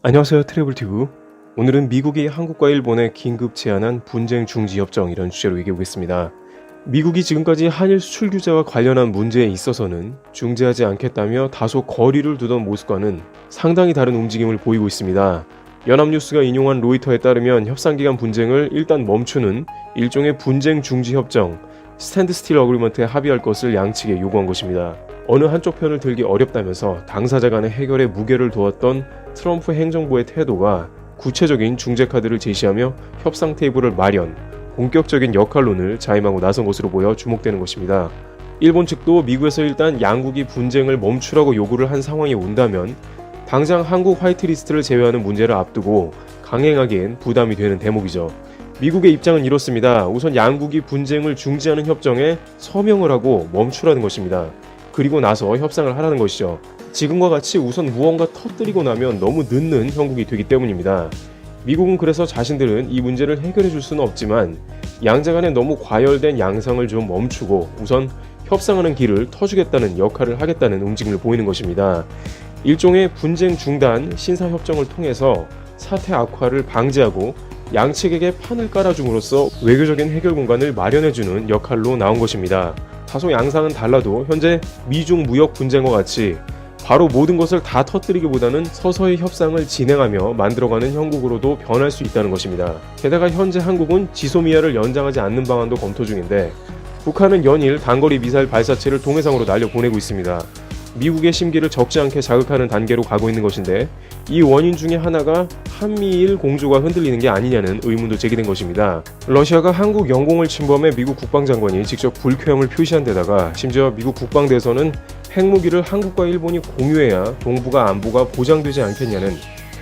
안녕하세요, 트래블튜브. 오늘은 미국이 한국과 일본에 긴급 제안한 분쟁 중지 협정 이런 주제로 얘기해보겠습니다. 미국이 지금까지 한일 수출 규제와 관련한 문제에 있어서는 중재하지 않겠다며 다소 거리를 두던 모습과는 상당히 다른 움직임을 보이고 있습니다. 연합뉴스가 인용한 로이터에 따르면 협상기간 분쟁을 일단 멈추는 일종의 분쟁 중지 협정, 스탠드 스틸 어그리먼트에 합의할 것을 양측에 요구한 것입니다. 어느 한쪽 편을 들기 어렵다면서 당사자 간의 해결에 무게를 두었던 트럼프 행정부의 태도가 구체적인 중재 카드를 제시하며 협상 테이블을 마련, 본격적인 역할론을 자임하고 나선 것으로 보여 주목되는 것입니다. 일본 측도 미국에서 일단 양국이 분쟁을 멈추라고 요구를 한 상황이 온다면 당장 한국 화이트리스트를 제외하는 문제를 앞두고 강행하기엔 부담이 되는 대목이죠. 미국의 입장은 이렇습니다. 우선 양국이 분쟁을 중지하는 협정에 서명을 하고 멈추라는 것입니다. 그리고 나서 협상을 하라는 것이죠. 지금과 같이 우선 무언가 터뜨리고 나면 너무 늦는 형국이 되기 때문입니다. 미국은 그래서 자신들은 이 문제를 해결해 줄 수는 없지만 양자 간에 너무 과열된 양상을 좀 멈추고 우선 협상하는 길을 터주겠다는 역할을 하겠다는 움직임을 보이는 것입니다. 일종의 분쟁 중단 신사협정을 통해서 사태 악화를 방지하고 양측에게 판을 깔아줌으로써 외교적인 해결 공간을 마련해주는 역할로 나온 것입니다. 다소 양상은 달라도 현재 미중 무역 분쟁과 같이 바로 모든 것을 다 터뜨리기보다는 서서히 협상을 진행하며 만들어가는 형국으로도 변할 수 있다는 것입니다. 게다가 현재 한국은 지소미아를 연장하지 않는 방안도 검토 중인데 북한은 연일 단거리 미사일 발사체를 동해상으로 날려보내고 있습니다. 미국의 심기를 적지 않게 자극하는 단계로 가고 있는 것인데 이 원인 중에 하나가 한미일 공조가 흔들리는 게 아니냐는 의문도 제기된 것입니다. 러시아가 한국 영공을 침범해 미국 국방장관이 직접 불쾌함을 표시한 데다가 심지어 미국 국방대에서는 핵무기를 한국과 일본이 공유해야 동북아 안보가 보장되지 않겠냐는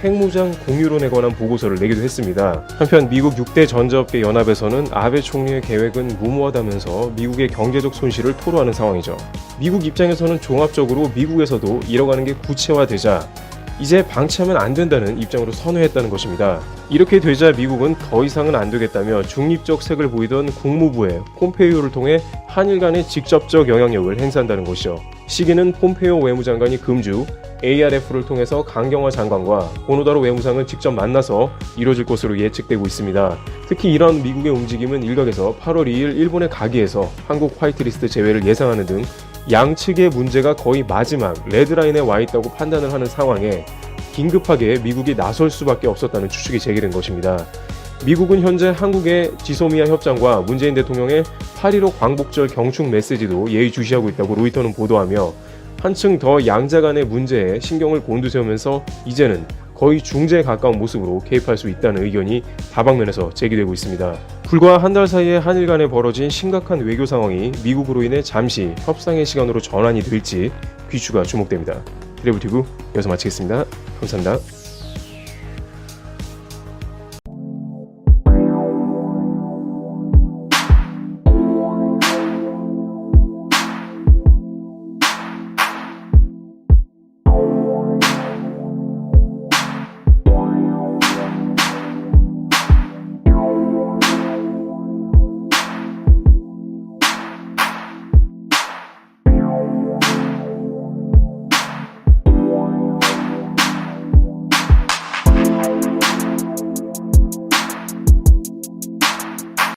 핵무장 공유론에 관한 보고서를 내기도 했습니다. 한편 미국 6대 전자업계 연합에서는 아베 총리의 계획은 무모하다면서 미국의 경제적 손실을 토로하는 상황이죠. 미국 입장에서는 종합적으로 미국에서도 이뤄가는 게 구체화되자 이제 방치하면 안 된다는 입장으로 선회했다는 것입니다. 이렇게 되자 미국은 더 이상은 안 되겠다며 중립적 색을 보이던 국무부의 폼페이오를 통해 한일 간의 직접적 영향력을 행사한다는 것이죠. 시기는 폼페이오 외무장관이 금주 ARF를 통해서 강경화 장관과 고노다로 외무상을 직접 만나서 이뤄질 것으로 예측되고 있습니다. 특히 이런 미국의 움직임은 일각에서 8월 2일 일본에 가기에서 한국 화이트리스트 제외를 예상하는 등 양측의 문제가 거의 마지막 레드라인에 와 있다고 판단을 하는 상황에 긴급하게 미국이 나설 수밖에 없었다는 추측이 제기된 것입니다. 미국은 현재 한국의 지소미아 협정과 문재인 대통령의 8.15 광복절 경축 메시지도 예의주시하고 있다고 로이터는 보도하며 한층 더 양자 간의 문제에 신경을 곤두세우면서 이제는 거의 중재에 가까운 모습으로 개입할 수 있다는 의견이 다방면에서 제기되고 있습니다. 불과 한 달 사이에 한일 간에 벌어진 심각한 외교 상황이 미국으로 인해 잠시 협상의 시간으로 전환이 될지 귀추가 주목됩니다. 트래블튜브 여기서 마치겠습니다. 감사합니다.